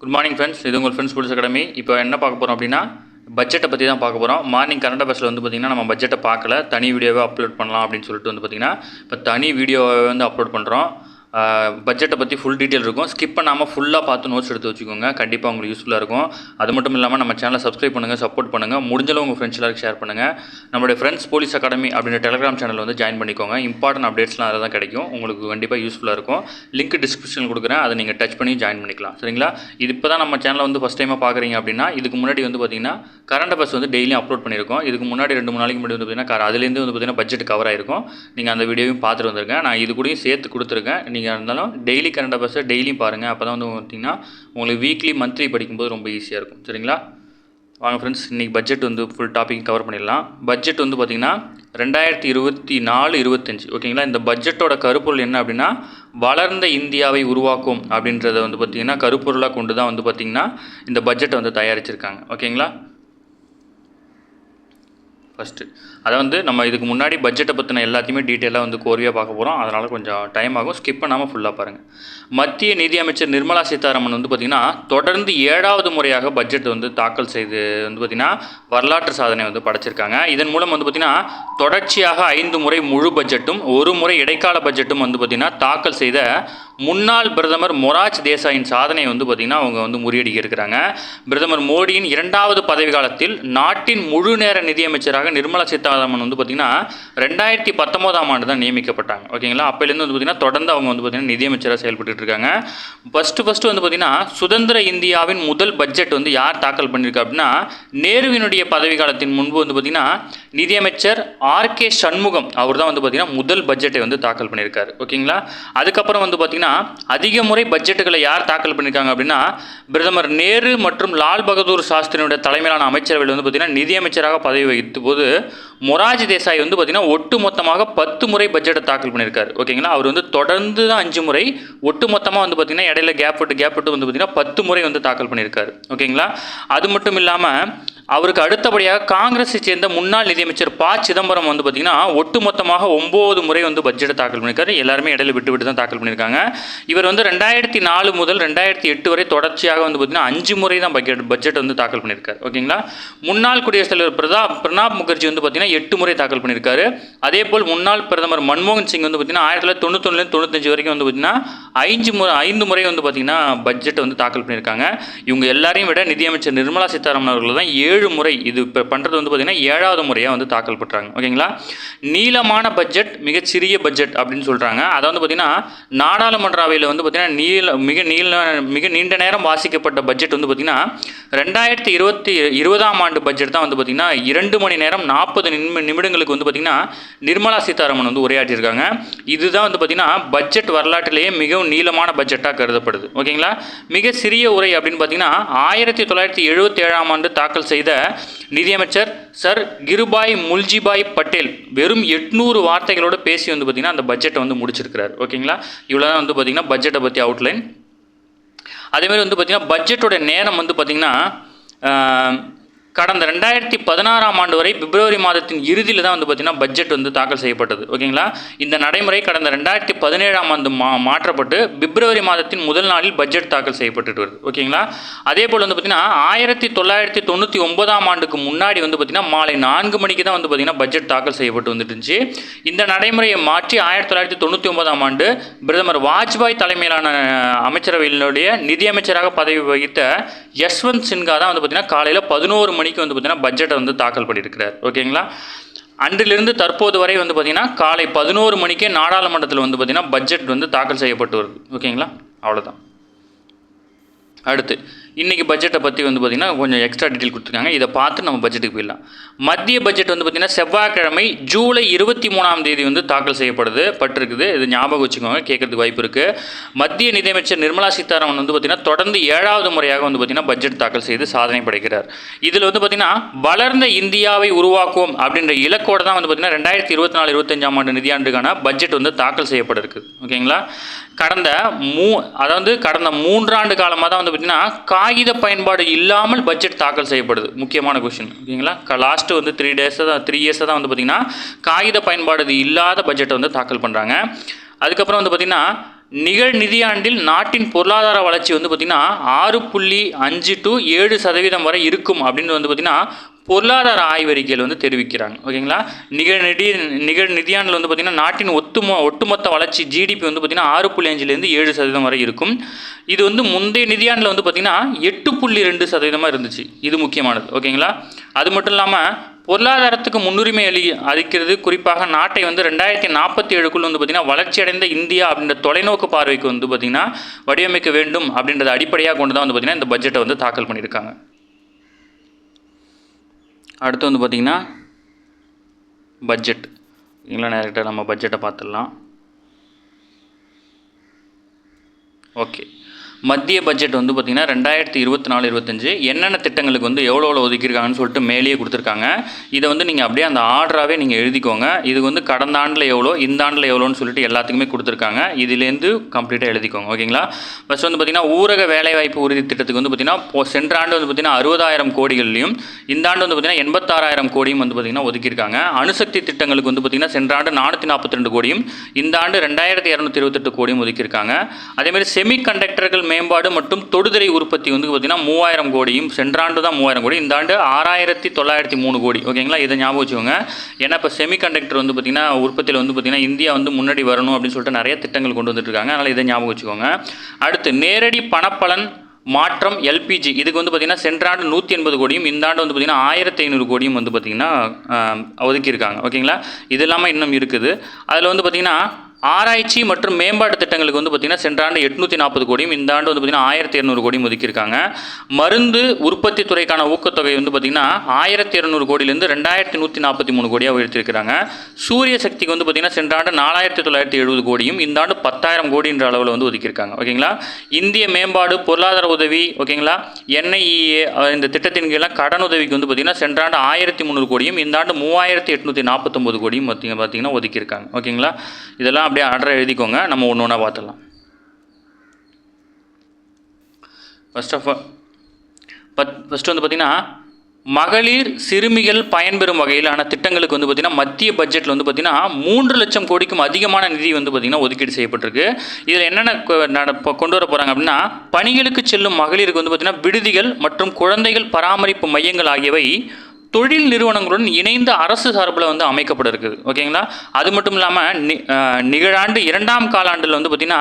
Good morning friends, இது உங்கள் friends police academy. இப்போ என்ன பார்க்க போகிறோம் அப்படின்னா, பட்ஜெட்டை பற்றி தான் பார்க்க போகிறோம். மார்னிங் கரண்ட் அஃபேர்ஸில் வந்து பார்த்திங்கன்னா நம்ம பட்ஜெட்டை பார்க்கல, தனி வீடியோவே அப்லோட் பண்ணலாம் அப்படின்னு சொல்லிட்டு வந்து பார்த்திங்கன்னா இப்போ தனி வீடியோவை வந்து அப்லோட் பண்ணுறோம். பட்ஜெட்டை பற்றி ஃபுல் டீட்டெயில் இருக்கும். ஸ்கிப் பண்ணாமல் ஃபுல்லாக பார்த்து நோட்ஸ் எடுத்து வச்சுக்கோங்க. கண்டிப்பாக உங்களுக்கு யூஸ்ஃபுல்லாக இருக்கும். அது மட்டும் இல்லாமல் நம்ம சேனலை சப்ஸ்கிரைப் பண்ணுங்கள், சப்போர்ட் பண்ணுங்கள். முடிஞ்சளவு உங்கள் ஃப்ரெண்ட்ஸ் எல்லாருக்கும் ஷேர் பண்ணுங்கள். நம்மளுடைய ஃப்ரெண்ட்ஸ் போலீஸ் அகாடமி அப்படின்ற டெலிகிராம் சேனல் வந்து ஜாயின் பண்ணிக்கோங்க. இம்பார்ட்டன்ட் அப்டேட்ஸ்லாம் அதில் தான் கிடைக்கும். உங்களுக்கு கண்டிப்பாக யூஸ்ஃபுல்லாக இருக்கும். லிங்க் டிஸ்கிரிப்ஷனில் கொடுக்குறேன், அதை நீங்கள் டச் பண்ணி ஜாயின் பண்ணிக்கலாம். சரிங்களா? இது இப்போ தான் நம்ம சேனலை வந்து ஃபஸ்ட் டைமாக பார்க்குறீங்க அப்படின்னா, இதுக்கு முன்னாடி வந்து பார்த்திங்கன்னா கரண்ட் அஃபேர்ஸ் வந்து டெய்லியும் அப்லோட் பண்ணியிருக்கோம். இதுக்கு முன்னாடி 2-3 நாளைக்கு முன்னாடி வந்து பார்த்திங்கன்னா அதுலேருந்து வந்து பார்த்திங்கன்னா பட்ஜெட் கவர் ஆகிருக்கும். நீங்கள் அந்த வீடியோவையும் பார்த்துட்டு வந்துருங்க. நான் இது கூடயும் சேர்த்து கொடுத்துருக்கேன். நீங்கள் இருந்தாலும் டெய்லி கரண்ட் அஃபேர்ஸை டெய்லியும் பாருங்கள். அப்போ தான் வந்து பார்த்திங்கன்னா உங்களுக்கு வீக்லி மந்த்லி படிக்கும்போது ரொம்ப ஈஸியாக இருக்கும். சரிங்களா? வாங்க ஃப்ரெண்ட்ஸ், இன்றைக்கி பட்ஜெட் வந்து ஃபுல் டாபிக் கவர் பண்ணிடலாம். பட்ஜெட் வந்து பார்த்திங்கன்னா 2024-25 ஓகேங்களா? இந்த பட்ஜெட்டோட கருப்பொருள் என்ன அப்படின்னா, வளர்ந்த இந்தியாவை உருவாக்கும் அப்படின்றத வந்து பார்த்திங்கன்னா கருப்பொருளாக கொண்டு தான் வந்து பார்த்திங்கன்னா இந்த பட்ஜெட்டை வந்து தயாரிச்சிருக்காங்க. ஓகேங்களா? ஃபஸ்ட்டு அதை வந்து நம்ம இதுக்கு முன்னாடி பட்ஜெட்டை பற்றின எல்லாத்தையுமே டீட்டெயிலாக வந்து கோர்வையாக பார்க்க போகிறோம். அதனால் கொஞ்சம் டைம் ஆகும். ஸ்கிப் பண்ணாமல் ஃபுல்லாக பாருங்கள். மத்திய நிதியமைச்சர் நிர்மலா சீதாராமன் வந்து பார்த்திங்கன்னா தொடர்ந்து 7வது முறையாக பட்ஜெட் வந்து தாக்கல் செய்து வந்து பார்த்திங்கன்னா வரலாற்று சாதனை வந்து படைச்சிருக்காங்க. இதன் மூலம் வந்து பார்த்திங்கன்னா தொடர்ச்சியாக 5 முறை முழு பட்ஜெட்டும் 1 முறை இடைக்கால பட்ஜெட்டும் வந்து பார்த்திங்கன்னா தாக்கல் செய்த முன்னாள் பிரதமர் மொரார்ஜி தேசாயின் சாதனையை வந்து பார்த்திங்கன்னா அவங்க வந்து முறியடிக்க இருக்கிறாங்க. பிரதமர் மோடியின் 2வது பதவி காலத்தில் நாட்டின் முழு நேர நிதியமைச்சராக நிர்மலா சீதாராமன் வந்து பார்த்திங்கன்னா 2019ஆம் ஆண்டு தான் நியமிக்கப்பட்டாங்க. ஓகேங்களா? அப்போலேருந்து வந்து பார்த்திங்கன்னா தொடர்ந்து அவங்க வந்து பார்த்திங்கன்னா நிதியமைச்சராக செயல்பட்டு இருக்காங்க. ஃபஸ்ட்டு வந்து பார்த்திங்கன்னா சுதந்திர இந்தியாவின் முதல் பட்ஜெட் வந்து யார் தாக்கல் பண்ணியிருக்கா அப்படின்னா, நேருவினுடைய பதவி காலத்தின் முன்பு வந்து பார்த்திங்கன்னா நிதியமைச்சர் R.K. சண்முகம் அவர் தான் வந்து பார்த்திங்கன்னா முதல் பட்ஜெட்டை வந்து தாக்கல் பண்ணியிருக்காரு. ஓகேங்களா? அதுக்கப்புறம் வந்து பார்த்திங்கன்னா அதிக முறை பட்ஜெட்டுகளை யார் தாக்கல் பண்ணியிருக்காங்க அப்படின்னா, பிரதமர் நேரு மற்றும் லால் பகதூர் சாஸ்திரியுடைய தலைமையிலான அமைச்சரவையில் வந்து பார்த்திங்கன்னா நிதியமைச்சராக பதவி வகித்த போது மொரார்ஜி தேசாய் வந்து பார்த்திங்கன்னா ஒட்டு மொத்தமாக 10 முறை பட்ஜெட்டை தாக்கல் பண்ணியிருக்காரு. ஓகேங்களா? அவர் வந்து தொடர்ந்து தான் 5 முறை, ஒட்டு மொத்தமாக வந்து பார்த்திங்கன்னா இடையில கேப் விட்டு வந்து பார்த்திங்கன்னா 10 முறை வந்து தாக்கல் பண்ணியிருக்காரு. ஓகேங்களா? அது மட்டும் இல்லாமல் அவருக்கு அடுத்தபடியாக காங்கிரஸை சேர்ந்த முன்னாள் நிதியமைச்சர் ப. சிதம்பரம் வந்து பார்த்திங்கன்னா ஒட்டு மொத்தமாக 9 முறை வந்து பட்ஜெட்டை தாக்கல் பண்ணியிருக்காரு. எல்லாருமே இடையில விட்டு தான் தாக்கல் பண்ணியிருக்காங்க. இவர் வந்து 2004 முதல் 2008 வரை தொடர்ச்சியாக வந்து பார்த்திங்கன்னா 5 முறை தான் பட்ஜெட் வந்து தாக்கல் பண்ணியிருக்காரு. ஓகேங்களா? முன்னாள் குடியரசுத் தலைவர் பிரணாப் முகர்ஜி வந்து பார்த்திங்கன்னா 8 முறை தாக்கல் பண்ணியிருக்காரு. அதே போல் முன்னாள் பிரதமர் மன்மோகன் சிங் வந்து பார்த்திங்கன்னா 1991-95 வரைக்கும் வந்து பார்த்திங்கன்னா 5 முறை வந்து பார்த்திங்கன்னா பட்ஜெட்டை வந்து தாக்கல் பண்ணியிருக்காங்க. இவங்க எல்லாரையும் விட நிதியமைச்சர் நிர்மலா சீதாராமன் அவர்கள் தான் 7 முறை இது இப்போ பண்ணுறது வந்து பார்த்திங்கன்னா 7வது முறையாக வந்து தாக்கல் பண்ணுறாங்க. ஓகேங்களா? நீளமான பட்ஜெட் மிகச்சிறிய பட்ஜெட் அப்படின்னு சொல்கிறாங்க. அதை வந்து பார்த்திங்கன்னா நாடாளுமன்ற அவையில் வந்து பார்த்திங்கன்னா மிக நீண்ட நேரம் வாசிக்கப்பட்ட பட்ஜெட் வந்து பார்த்திங்கன்னா 2020ஆம் ஆண்டு பட்ஜெட் தான் வந்து பார்த்திங்கன்னா 2 மணி நேரம் 40 நிமிடங்களுக்கு வந்து பார்த்திங்கன்னா நிர்மலா சீதாராமன் வந்து உரையாற்றியிருக்காங்க. இதுதான் வந்து பார்த்திங்கன்னா பட்ஜெட் வரலாற்றிலேயே மிகவும் நீளமான பட்ஜெட்டாக கருதப்படுது. ஓகேங்களா? மிக சிறிய உரை அப்படின்னு பார்த்திங்கன்னா 1977ஆம் ஆண்டு தாக்கல் செய்த நிதியமைச்சர் சர் கிருபாய் முல்ஜிபாய் பட்டேல் வெறும் 800 வார்த்தைகளோடு பேசி வந்து பார்த்திங்கன்னா அந்த பட்ஜெட்டை வந்து முடிச்சிருக்கிறார். ஓகேங்களா? இவ்வளோ தான் வந்து பார்த்திங்கன்னா பட்ஜெட்டை பற்றி அவுட்லைன். அதேமாதிரி வந்து பார்த்திங்கன்னா பட்ஜெட்டோட நேரம் வந்து பார்த்திங்கன்னா கடந்த 2016ஆம் ஆண்டு வரை பிப்ரவரி மாதத்தின் இறுதியில் தான் வந்து பார்த்திங்கன்னா பட்ஜெட் வந்து தாக்கல் செய்யப்பட்டது. ஓகேங்களா? இந்த நடைமுறை கடந்த 2017ஆம் ஆண்டு மாற்றப்பட்டு பிப்ரவரி மாதத்தின் முதல் நாளில் பட்ஜெட் தாக்கல் செய்யப்பட்டு வருது. ஓகேங்களா? அதே போல் வந்து பார்த்திங்கன்னா 1999ஆம் ஆண்டுக்கு முன்னாடி வந்து பார்த்திங்கன்னா மாலை 4 மணிக்கு தான் வந்து பார்த்திங்கன்னா பட்ஜெட் தாக்கல் செய்யப்பட்டு வந்துட்டு இருந்துச்சு. இந்த நடைமுறையை மாற்றி 1999ஆம் ஆண்டு பிரதமர் வாஜ்பாய் தலைமையிலான அமைச்சரவையினுடைய நிதியமைச்சராக பதவி வகித்த யஷ்வந்த் சின்ஹா தான் வந்து பார்த்திங்கன்னா காலையில் 11 மணிக்கு வந்து பார்த்திங்கன்னா பட்ஜெட்டை வந்து தாக்கல் பண்ணியிருக்கிறார். ஓகேங்களா? அன்றிலிருந்து தற்போது வரை வந்து பார்த்திங்கன்னா காலை 11 மணிக்கே நாடாளுமன்றத்தில் வந்து பார்த்திங்கன்னா பட்ஜெட் வந்து தாக்கல் செய்யப்பட்டு வருது. ஓகேங்களா? அவ்வளோதான். அடுத்து இன்றைக்கி பட்ஜெட்டை பற்றி வந்து பார்த்திங்கன்னா கொஞ்சம் எக்ஸ்ட்ரா டீட்டெயில் கொடுத்துருக்காங்க. இதை பார்த்து நம்ம பட்ஜெட்டுக்கு போயிடலாம். மத்திய பட்ஜெட் வந்து பார்த்திங்கன்னா செவ்வாய்க்கிழமை ஜூலை 23ஆம் தேதி வந்து தாக்கல் பட்டிருக்குது. இது ஞாபகம் வச்சுக்கோங்க, கேட்குறதுக்கு வாய்ப்பு இருக்குது. மத்திய நிதியமைச்சர் நிர்மலா சீதாராமன் வந்து பார்த்திங்கன்னா தொடர்ந்து 7வது முறையாக வந்து பார்த்திங்கன்னா பட்ஜெட் தாக்கல் செய்து சாதனை படைக்கிறார். இதில் வந்து பார்த்திங்கன்னா வளர்ந்த இந்தியாவை உருவாக்குவோம் அப்படின்ற இலக்கோடு தான் வந்து பார்த்திங்கன்னா 2024-25ஆம் ஆண்டு நிதியாண்டுக்கான பட்ஜெட் வந்து தாக்கல் செய்யப்பட இருக்குது. ஓகேங்களா? கடந்த 3 ஆண்டு காலமாக தான் வந்து பார்த்திங்கன்னா காகித பயன்பாடு இல்லாமல் பட்ஜெட் தாக்கல் செய்யப்படுது. முக்கியமான கொஸ்டின். ஓகேங்களா? லாஸ்ட்டு வந்து 3 இயர்ஸாக தான் வந்து பார்த்திங்கன்னா காகித பயன்பாடு இல்லாத பட்ஜெட்டை வந்து தாக்கல் பண்ணுறாங்க. அதுக்கப்புறம் வந்து பார்த்திங்கன்னா நிகழ் நிதியாண்டில் நாட்டின் பொருளாதார வளர்ச்சி வந்து பார்த்திங்கன்னா 6.5 to 7% வரை இருக்கும் அப்படின்னு வந்து பார்த்திங்கன்னா பொருளாதார ஆய்வறிக்கையில் வந்து தெரிவிக்கிறாங்க. ஓகேங்களா, நிகழ் நிதியாண்டில் வந்து பார்த்திங்கன்னா நாட்டின் ஒட்டுமொத்த வளர்ச்சி ஜிடிபி வந்து பார்த்திங்கன்னா 6.5லேருந்து 7% வரை இருக்கும். இது வந்து முந்தைய நிதியாண்டில் வந்து பார்த்திங்கன்னா 8.2% இருந்துச்சு. இது முக்கியமானது. ஓகேங்களா, அது மட்டும் இல்லாமல் பொருளாதாரத்துக்கு முன்னுரிமை அளிக்கிறது, குறிப்பாக நாட்டை வந்து 2047க்குள் வந்து பார்த்திங்கன்னா வளர்ச்சியடைந்த இந்தியா அப்படின்ற தொலைநோக்கு பார்வைக்கு வந்து பார்த்திங்கன்னா வடிவமைக்க வேண்டும் அப்படின்றத அடிப்படையாக கொண்டு தான் வந்து பார்த்திங்கன்னா இந்த பட்ஜெட்டை வந்து தாக்கல் பண்ணியிருக்காங்க. அடுத்து வந்து பார்த்திங்கன்னா பட்ஜெட். ஓகேங்களா, நேரடியாக நம்ம பட்ஜெட்டை பார்த்துடலாம். ஓகே, மத்திய பட்ஜெட் வந்து பார்த்திங்கன்னா 2024-25 என்னென்ன திட்டங்களுக்கு வந்து எவ்வளோ ஒதுக்கியிருக்காங்கன்னு சொல்லிட்டு மேலேயே கொடுத்துருக்காங்க. இதை வந்து நீங்கள் அப்படியே அந்த ஆர்டராகவே நீங்கள் எழுதிக்கோங்க. இது வந்து கடந்த ஆண்டில் எவ்வளோ, இந்த ஆண்டில் எவ்வளோன்னு சொல்லிட்டு எல்லாத்துக்குமே கொடுத்துருக்காங்க. இதுலேருந்து கம்ப்ளீட்டாக எழுதிக்கோங்க. ஓகேங்களா, ஃபஸ்ட் வந்து பார்த்திங்கன்னா ஊரக வேலைவாய்ப்பு உறுதி திட்டத்துக்கு வந்து பார்த்திங்கன்னா சென்ற ஆண்டு வந்து பார்த்திங்கன்னா 60,000 கோடிகள்லையும் இந்த ஆண்டு வந்து பார்த்திங்கன்னா 86,000 கோடியும் வந்து பார்த்திங்கன்னா ஒதுக்கியிருக்காங்க. அணுசக்தி திட்டங்களுக்கு வந்து பார்த்திங்கன்னா சென்ற ஆண்டு 442 கோடியும் இந்த ஆண்டு 2,228 கோடியும் ஒதுக்கியிருக்காங்க. அதேமாதிரி செமிகண்டக்டர்கள் மேம்பாடு மற்றும் தொடுதிரை உற்பத்தி வந்து பார்த்திங்கன்னா 3,000 கோடியும், சென்ற ஆண்டு தான் 3,000 கோடி, இந்த ஆண்டு 6,903 கோடி. ஓகேங்களா, இதை ஞாபகம் வச்சுக்கோங்க. ஏன்னா இப்போ செமிகண்டக்டர் வந்து பார்த்திங்கன்னா உற்பத்தியில் வந்து பார்த்திங்கன்னா இந்தியா வந்து முன்னாடி வரணும் அப்படின்னு சொல்லிட்டு நிறைய திட்டங்கள் கொண்டு வந்துட்டு இருக்காங்க. அதனால் இதை ஞாபகம் வச்சுக்கோங்க. அடுத்து நேரடி பணப்பலன் மாற்றம் எல்பிஜி, இதுக்கு வந்து பார்த்திங்கன்னா சென்ற ஆண்டு 180 கோடியும் இந்த ஆண்டு வந்து பார்த்திங்கன்னா 1,500 கோடியும் வந்து பார்த்திங்கன்னா ஒதுக்கியிருக்காங்க. ஓகேங்களா, இது இல்லாமல் இன்னும் இருக்குது. அதில் வந்து பார்த்திங்கன்னா ஆராய்ச்சி மற்றும் மேம்பாட்டு திட்டங்களுக்கு வந்து பார்த்திங்கன்னா சென்ற ஆண்டு 840 கோடியும் இந்த ஆண்டு வந்து பார்த்திங்கன்னா 1,200 கோடியும் ஒதுக்கியிருக்காங்க. மருந்து உற்பத்தி துறைக்கான ஊக்கத்தொகை வந்து பார்த்திங்கன்னா 1,200 கோடியிலேருந்து 2,143 கோடியாக உயர்த்தியிருக்கிறாங்க. சூரிய சக்திக்கு வந்து பார்த்திங்கன்னா சென்ற ஆண்டு 4,970 கோடியும் இந்த ஆண்டு 10,000 கோடின்ற அளவில் வந்து ஒதுக்கியிருக்காங்க. ஓகேங்களா, இந்திய மேம்பாடு பொருளாதார உதவி, ஓகேங்களா, NIEA இந்த திட்டத்தின் கீழே கடன் உதவிக்கு வந்து பார்த்திங்கன்னா சென்ற ஆண்டு 1,300 கோடியும் இந்த ஆண்டு 3,849 கோடியும் பார்த்திங்கன்னா ஒதுக்கியிருக்காங்க. ஓகேங்களா, இதெல்லாம் அப்படியே ஆர்டரை எழுதிக்கோங்க. நம்ம ஒன்று ஒன்றா பார்த்துடலாம். ஃபஸ்ட்டு வந்து பார்த்திங்கன்னா மகளிர் சிறுமிகள் பயன்பெறும் வகையிலான திட்டங்களுக்கு வந்து பார்த்திங்கன்னா மத்திய பட்ஜெட்டில் வந்து பார்த்திங்கன்னா 3 லட்சம் கோடிக்கும் அதிகமான நிதி வந்து பார்த்திங்கன்னா ஒதுக்கீடு செய்யப்பட்டிருக்கு. இதில் என்னென்ன கொண்டு வர போகிறாங்க அப்படின்னா பணிகளுக்கு செல்லும் மகளிருக்கு வந்து பார்த்திங்கன்னா விடுதிகள் மற்றும் குழந்தைகள் பராமரிப்பு மையங்கள் ஆகியவை தொழில் நிறுவனங்களுடன் இணைந்து அரசு சார்பில் வந்து அமைக்கப்பட இருக்குது. ஓகேங்களா, அது மட்டும் இல்லாமல் நிகழாண்டு 2ஆம் காலாண்டில் வந்து பார்த்திங்கன்னா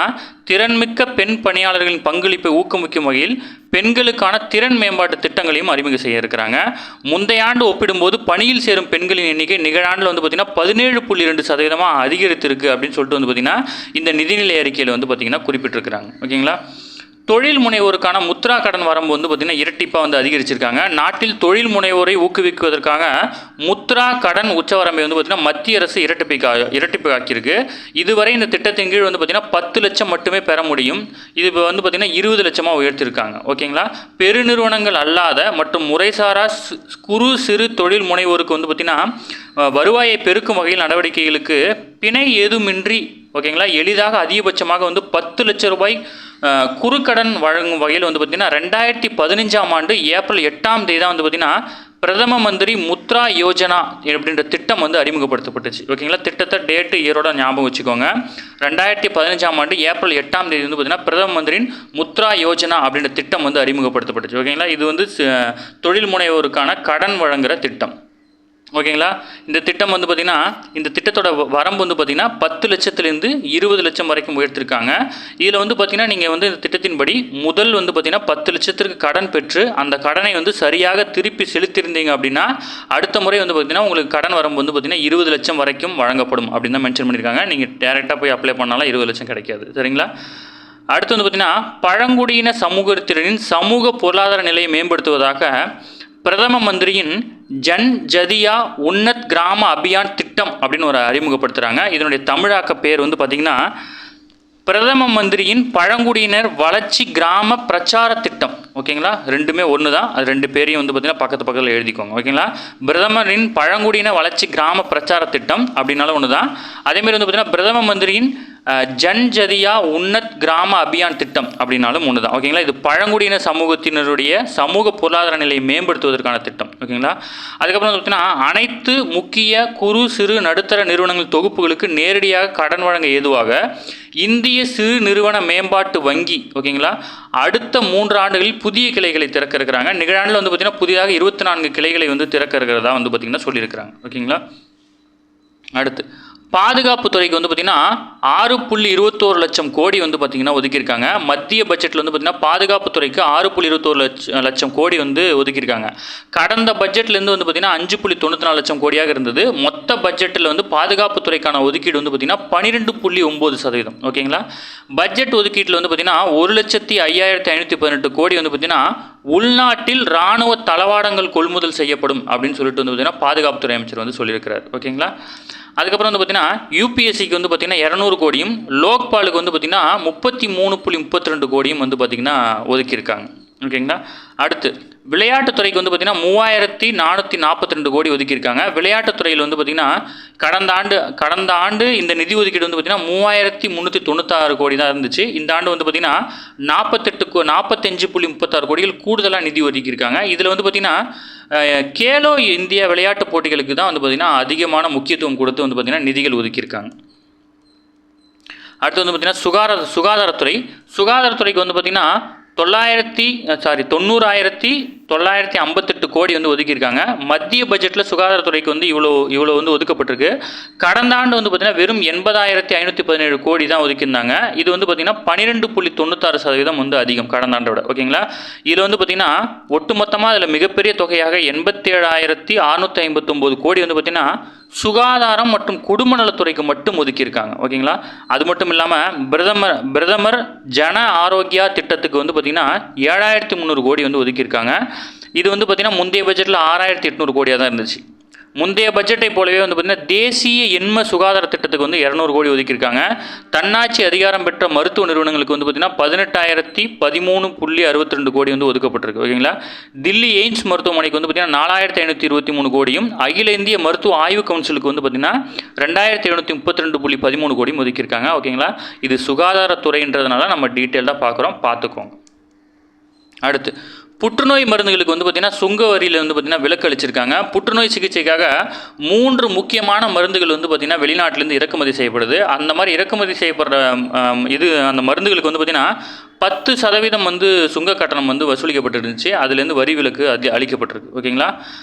திறன்மிக்க பெண் பணியாளர்களின் பங்களிப்பை ஊக்குவிக்கும் வகையில் பெண்களுக்கான திறன் மேம்பாட்டு திட்டங்களையும் அறிமுகம் செய்ய இருக்கிறாங்க. முந்தைய ஆண்டு ஒப்பிடும்போது பணியில் சேரும் பெண்களின் எண்ணிக்கை நிகழாண்டில் வந்து பார்த்திங்கன்னா 17.2% அதிகரித்திருக்கு அப்படின்னு சொல்லிட்டு வந்து பார்த்திங்கன்னா இந்த நிதிநிலை அறிக்கையில் வந்து பார்த்திங்கன்னா குறிப்பிட்டிருக்கிறாங்க. ஓகேங்களா, தொழில் முனைவோருக்கான முத்ரா கடன் வரம்பு வந்து பார்த்திங்கன்னா இரட்டிப்பாக வந்து அதிகரிச்சிருக்காங்க. நாட்டில் தொழில் முனைவோரை ஊக்குவிக்குவதற்காக முத்ரா கடன் உச்சவரம்பை வந்து பார்த்திங்கன்னா மத்திய அரசு இரட்டிப்பு ஆக்கியிருக்கு. இதுவரை இந்த திட்டத்தின் கீழ் வந்து பார்த்திங்கன்னா 10 லட்சம் மட்டுமே பெற முடியும். இது வந்து பார்த்திங்கன்னா 20 லட்சமாக உயர்த்திருக்காங்க. ஓகேங்களா, பெருநிறுவனங்கள் அல்லாத மற்றும் முறைசாரா குறு சிறு தொழில் முனைவோருக்கு வந்து பார்த்திங்கன்னா வருவாயை பெருக்கும் வகையில் நடவடிக்கைகளுக்கு பிணை ஏதுமின்றி, ஓகேங்களா, எளிதாக அதிகபட்சமாக வந்து 10 லட்சம் ரூபாய் குறுக்கடன் வழங்கும் வகையில் வந்து பார்த்திங்கன்னா 2015ஆம் ஆண்டு ஏப்ரல் 8ஆம் தேதி தான் வந்து பார்த்திங்கன்னா பிரதம மந்திரி முத்ரா யோஜனா அப்படின்ற திட்டம் வந்து அறிமுகப்படுத்தப்பட்டுச்சு. ஓகேங்களா, திட்டத்தை டேட்டு இயரோட ஞாபகம் வச்சுக்கோங்க. 2015ஆம் ஆண்டு ஏப்ரல் 8ஆம் தேதி வந்து பார்த்திங்கன்னா பிரதம மந்திரியின் முத்ரா யோஜனா அப்படின்ற திட்டம் வந்து அறிமுகப்படுத்தப்பட்டுச்சு. ஓகேங்களா, இது வந்து தொழில் முனைவோருக்கான கடன் வழங்குகிற திட்டம். ஓகேங்களா, இந்த திட்டம் வந்து பார்த்திங்கன்னா இந்த திட்டத்தோட வரம்பு வந்து பார்த்திங்கன்னா 10 லட்சத்துலேருந்து 20 லட்சம் வரைக்கும் உயர்த்திருக்காங்க. இதில் வந்து பார்த்திங்கன்னா நீங்கள் வந்து இந்த திட்டத்தின்படி முதல் வந்து பார்த்திங்கன்னா 10 லட்சத்திற்கு கடன் பெற்று அந்த கடனை வந்து சரியாக திருப்பி செலுத்தியிருந்தீங்க அப்படின்னா அடுத்த முறை வந்து பார்த்திங்கன்னா உங்களுக்கு கடன் வரம்பு வந்து பார்த்திங்கன்னா 20 லட்சம் வரைக்கும் வழங்கப்படும் அப்படின்னு தான் மென்ஷன் பண்ணியிருக்காங்க. நீங்கள் டேரெக்டாக போய் அப்ளை பண்ணாலும் 20 லட்சம் கிடைக்காது. சரிங்களா, அடுத்து வந்து பார்த்திங்கன்னா பழங்குடியின சமூகத்தினரின் சமூக பொருளாதார நிலையை மேம்படுத்துவதாக பிரதம மந்திரியின் ஜன் ஜதியா உன்னத் கிராம அபியான் திட்டம் அப்படின்னு ஒரு அறிமுகப்படுத்துகிறாங்க. இதனுடைய தமிழாக்க பேர் வந்து பார்த்திங்கன்னா பிரதம மந்திரியின் பழங்குடியினர் வளர்ச்சி கிராம பிரச்சார திட்டம். ஓகேங்களா, ரெண்டுமே ஒன்று தான். அது ரெண்டு பேரையும் வந்து பார்த்திங்கன்னா பக்கத்தில் எழுதிக்கோங்க. ஓகேங்களா, பிரதமரின் பழங்குடியின வளர்ச்சி கிராம பிரச்சார திட்டம் அப்படின்னாலும் ஒன்று தான். அதேமாதிரி வந்து பார்த்திங்கன்னா பிரதம மந்திரியின் ஜன்ஜதியா உன்னத் கிராம அபியான் திட்டம் அப்படின்னாலும் ஒன்று தான். ஓகேங்களா, இது பழங்குடியின சமூகத்தினருடைய சமூக பொருளாதார நிலையை மேம்படுத்துவதற்கான திட்டம். ஓகேங்களா, அதுக்கப்புறம் பார்த்தீங்கன்னா அனைத்து முக்கிய குறு சிறு நடுத்தர நிறுவனங்கள் தொகுப்புகளுக்கு நேரடியாக கடன் வழங்க ஏதுவாக இந்திய சிறு நிறுவன மேம்பாட்டு வங்கி ஓகேங்களா அடுத்த 3 ஆண்டுகளில் புதிய கிளைகளை திறக்க இருக்கிறாங்க. நிகழாண்டில் வந்து பார்த்திங்கன்னா புதிதாக 24 கிளைகளை வந்து திறக்க இருக்கிறதா வந்து பார்த்திங்கன்னா சொல்லியிருக்கிறாங்க. ஓகேங்களா. அடுத்து பாதுகாப்புத்துறைக்கு வந்து பார்த்திங்கன்னா 6.21 லட்சம் கோடி வந்து பார்த்திங்கன்னா ஒதுக்கியிருக்காங்க. மத்திய பட்ஜெட்டில் வந்து பார்த்திங்கன்னா பாதுகாப்புத்துறைக்கு 6.21 லட்சம் கோடி வந்து ஒதுக்கியிருக்காங்க. கடந்த பட்ஜெட்லேருந்து வந்து பார்த்திங்கன்னா 5.94 லட்சம் கோடியாக இருந்தது. மொத்த பட்ஜெட்டில் வந்து பாதுகாப்புத்துறைக்கான ஒதுக்கீடு வந்து பார்த்திங்கன்னா 12.9%. ஓகேங்களா. பட்ஜெட் ஒதுக்கீட்டில் வந்து பார்த்திங்கன்னா 1,05,518 கோடி வந்து பார்த்திங்கன்னா உள்நாட்டில் இராணுவ தளவாடங்கள் கொள்முதல் செய்யப்படும் அப்படின்னு சொல்லிட்டு வந்து பார்த்திங்கன்னா பாதுகாப்புத்துறை அமைச்சர் வந்து சொல்லியிருக்கிறார். ஓகேங்களா. அதுக்கப்புறம் வந்து பார்த்திங்கன்னா யூபிஎஸ்சிக்கு வந்து பார்த்திங்கன்னா 200 கோடியும் லோக்பாலுக்கு வந்து பார்த்திங்கன்னா 33.32 கோடியும் வந்து பார்த்திங்கன்னா ஒதுக்கியிருக்காங்க. ஓகேங்களா. அடுத்து விளையாட்டுத்துறைக்கு வந்து பார்த்திங்கன்னா 3,442 கோடி ஒதுக்கியிருக்காங்க. விளையாட்டுத்துறையில் வந்து பார்த்திங்கன்னா கடந்த ஆண்டு இந்த நிதி ஒதுக்கீடு வந்து பார்த்திங்கன்னா 3,396 கோடி தான் இருந்துச்சு. இந்த ஆண்டு வந்து பார்த்திங்கன்னா 45.36 கோடிகள் கூடுதலாக நிதி ஒதுக்கியிருக்காங்க. இதில் வந்து பார்த்திங்கன்னா கேலோ இந்தியா விளையாட்டு போட்டிகளுக்கு தான் வந்து பார்த்திங்கன்னா அதிகமான முக்கியத்துவம் கொடுத்து வந்து பார்த்திங்கன்னா நிதிகள் ஒதுக்கியிருக்காங்க. அடுத்து வந்து பார்த்திங்கன்னா சுகாதாரத்துறைக்கு வந்து பார்த்திங்கன்னா 90,958 கோடி வந்து ஒதுக்கியிருக்காங்க. மத்திய பட்ஜெட்டில் சுகாதாரத்துறைக்கு வந்து இவ்வளோ வந்து ஒதுக்கப்பட்டிருக்கு. கடந்த ஆண்டு வந்து பார்த்திங்கன்னா வெறும் 80,517 கோடி தான் ஒதுக்கியிருந்தாங்க. இது வந்து பார்த்திங்கன்னா 12.96% வந்து அதிகம் கடந்த ஆண்டோட. ஓகேங்களா. இதில் வந்து பார்த்திங்கன்னா ஒட்டுமொத்தமாக அதில் மிகப்பெரிய தொகையாக 87,659 கோடி வந்து பார்த்திங்கன்னா சுகாதாரம் மற்றும் குடும்ப நலத்துறைக்கு மட்டும் ஒதுக்கியிருக்காங்க. ஓகேங்களா. அது மட்டும் இல்லாமல் பிரதமர் ஜன ஆரோக்கியா திட்டத்துக்கு வந்து பார்த்திங்கன்னா 7,300 கோடி வந்து ஒதுக்கியிருக்காங்க. இது வந்து பார்த்திங்கன்னா முந்தைய பட்ஜெட்டில் 6,800 கோடியாக தான் இருந்துச்சு. முந்தைய பட்ஜெட்டை போலவே வந்து பார்த்திங்கன்னா தேசிய எண்ம சுகாதார திட்டத்துக்கு வந்து 200 கோடி ஒதுக்கியிருக்காங்க. தன்னாட்சி அதிகாரம் பெற்ற மருத்துவ நிறுவனங்களுக்கு வந்து பார்த்திங்கன்னா 18,013.62 கோடி வந்து ஒதுக்கப்பட்டிருக்கு. ஓகேங்களா. தில்லி எய்ம்ஸ் மருத்துவமனைக்கு வந்து பார்த்திங்கன்னா 4,523 கோடியும் அகில இந்திய மருத்துவ ஆய்வு கவுன்சிலுக்கு வந்து பார்த்திங்கன்னா 2,732.13 கோடியும் ஒதுக்கியிருக்காங்க. ஓகேங்களா. இது சுகாதாரத்துறைன்றதுனால நம்ம டீட்டெயிலாக பார்த்துக்கோங்க. அடுத்து புற்றுநோய் மருந்துகளுக்கு வந்து பார்த்திங்கன்னா சுங்க வரியில் வந்து பார்த்திங்கன்னா விலக்கு அளிச்சிருக்காங்க. புற்றுநோய் சிகிச்சைக்காக 3 முக்கியமான மருந்துகள் வந்து பார்த்திங்கன்னா வெளிநாட்டிலேருந்து இறக்குமதி செய்யப்படுது. அந்த மாதிரி இறக்குமதி செய்யப்படுற அந்த மருந்துகளுக்கு வந்து பார்த்திங்கன்னா 10% வந்து சுங்க கட்டணம் வந்து வசூலிக்கப்பட்டிருந்துச்சு. அதுலேருந்து வரி விலக்கு அளிக்கப்பட்டிருக்கு. ஓகேங்களா.